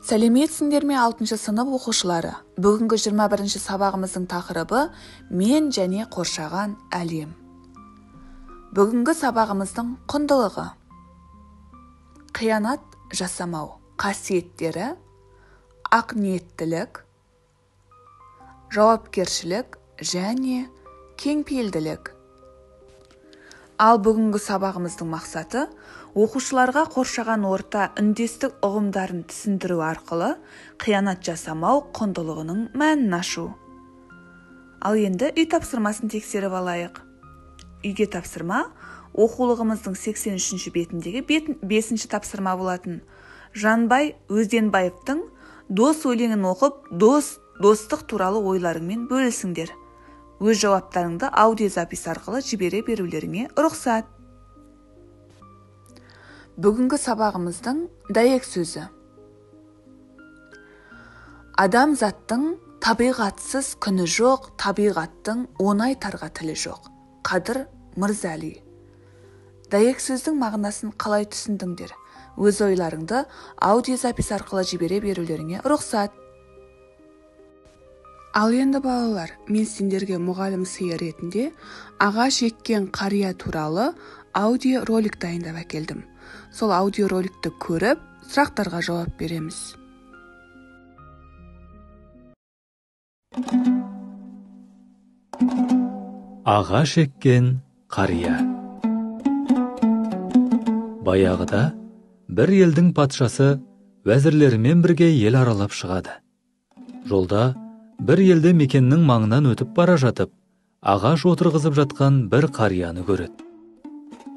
Сәлеметсіңдер ме 6 сынып оқушылары? Бүгінгі 21 сабағымыздың тақырыбы мен және қоршаған әлем. Бүгінгі сабағымыздың құндылығы: қиянат жасамау қасиеттері, ақниеттілік, жауапкершілік және кеңпейілділік. Ал бүгінгі сабағымыздың мақсаты оқушыларға қоршаған орта үндестік ұғымдарын түсіндіру арқылы қиянат жасамау құндылығының мәнін ашу. Ал енді үй тапсырмасын тексеріп алайық. Үйге тапсырма оқулығымыздың 83 бетіндегі 5 тапсырма болатын. Жанбай Өзденбаевтың «Дос» өлеңін оқып, достық туралы ойларыңмен бөлісіңдер. Өз жауаптарыңды аудиозапис арқылы жібере берулеріңе рұқсат. Бүгінгі сабағымыздың дәйек сөзі: адамзаттың табиғатсыз күні жоқ, табиғаттың оңай-тарға тілі жоқ. Қадыр Мырзали. Дәйек сөздің мағынасын қалай түсіндіңдер? Өз ойларыңды аудиозапис арқылы жібере берулеріңе рұқсат. Ал енді балалар, мен сендерге мұғалім сыйы ретінде ағаш еккен қария туралы аудиоролик дайындап әкелдім. Сол аудиороликті көріп, сұрақтарға жауап береміз. Ағаш еккен қария. Баяғыда бір елдің патшасы уәзірлерімен бірге ел аралап шығады. Жолда бір елді мекеннің маңынан өтіп бара жатып, ағаш отырғызып жатқан бір қарияны көреді.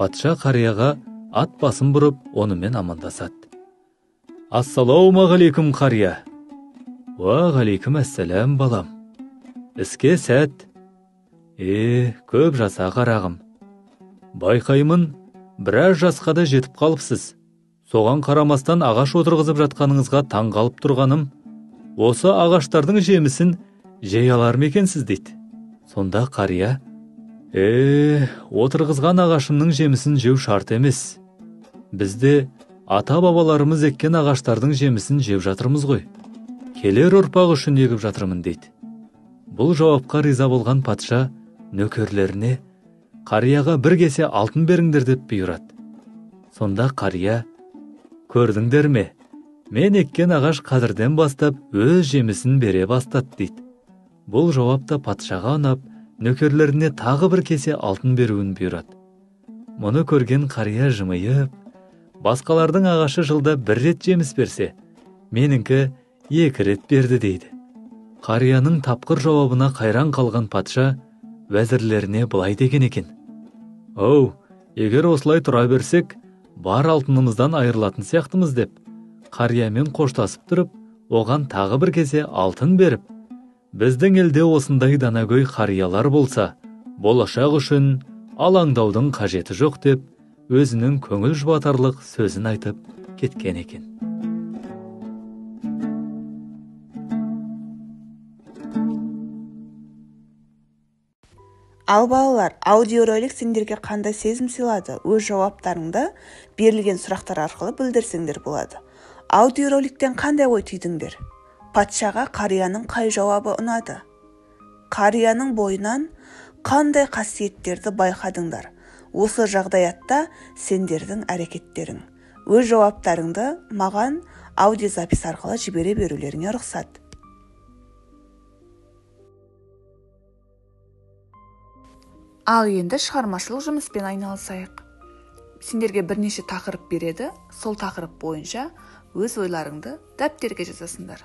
Патша қарияға ат басын бұрып, онымен амандасады. Ассалаумағалейкум қария. Уағалейкум әссәләм балам. Іске сәт. Көп жаса қарағым. Байқаймын, біраз жасқа да жетіп қалыпсыз. Соған қарамастан ағаш отырғызып жатқаныңызға таң қалып тұрғаным, осы ағаштардың жемісін жей алар ма екенсіз дейді. Сонда қария: отырғызған ағашымның жемісін жеу шарт емес. Бізде ата-бабаларымыз еккен ағаштардың жемісін жеп жатырмыз ғой. Келер ұрпақ үшін егіп жатырмын дейді. Бұл жауапқа риза болған патша нөкерлеріне қарияға бір кесе алтын беріңдер деп бұйырады. Сонда қария: көрдіңдер ме? Мен еккен ағаш қазірден бастап өз жемісін бере бастады дейді. Бұл жауапта патшаға ұнап, нөкерлеріне тағы бір кесе алтын беруін бұйырады. Мұны көрген қария жымиып: басқалардың ағашы жылда бір рет жеміс берсе, меніңкі 2 рет берді дейді. Қарияның тапқыр жауабына қайран қалған патша уәзірлеріне былай деген екен: егер осылай тұра берсек, бар алтынымыздан айырылатын сияқтымыз деп, қариямен қоштасып тұрып, оған тағы бір кесе алтын беріп, біздің елде осындай данагөй қариялар болса, болашақ үшін алаңдаудың қажеті жоқ деп, өзінің көңіл жұбатарлық сөзін айтып кеткен екен. Ал балалар, аудиоролик сендерге қандай сезім сыйлады? Өз жауаптарыңды берілген сұрақтар арқылы білдірсеңдер болады. Аудиороликтен қандай ой түйдіңдер? Патшаға қарияның қай жауабы ұнады? Қарияның бойынан қандай қасиеттерді байқадыңдар? Осы жағдаятта сендердің әрекеттерің. Өз жауаптарыңды маған аудиозапис арқылы жібере берулеріңе рұқсат. Ал енді шығармашылық жұмыспен айналысайық. Сендерге бірнеше тақырып береді, сол тақырып бойынша өз ойларыңды дәптерге жазасыңдар.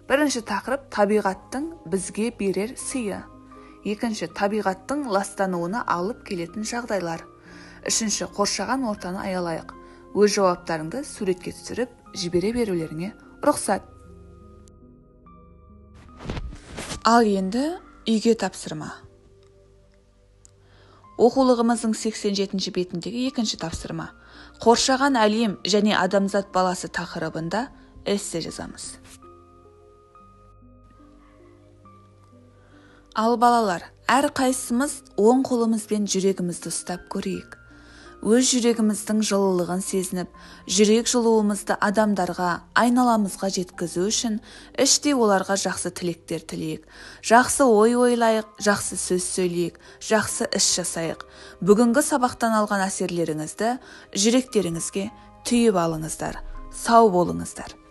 Бірінші тақырып табиғаттың бізге берер сыйы. Екінші табиғаттың ластануына алып келетін жағдайлар. Үшінші қоршаған ортаны аялайық. Өз жауаптарыңды суретке түсіріп жібере берулеріңе рұқсат. Ал енді үйге тапсырма. Оқулығымыздың 87 бетіндегі 2 тапсырма. Қоршаған әлем және адамзат баласы тақырыбында эссе жазамыз. Ал балалар, әр қайсымыз оң қолымызбен жүрегімізді ұстап көрейік. өз жүрегіміздің жылылығын сезініп, жүрек жылуымызды адамдарға, айналамызға жеткізу үшін іштей оларға жақсы тілектер тілейік, жақсы ой ойлайық, жақсы сөз сөйлейік, жақсы іс жасайық. Бүгінгі сабақтан алған әсерлеріңізді жүректеріңізге түйіп алыңыздар. Сау болыңыздар.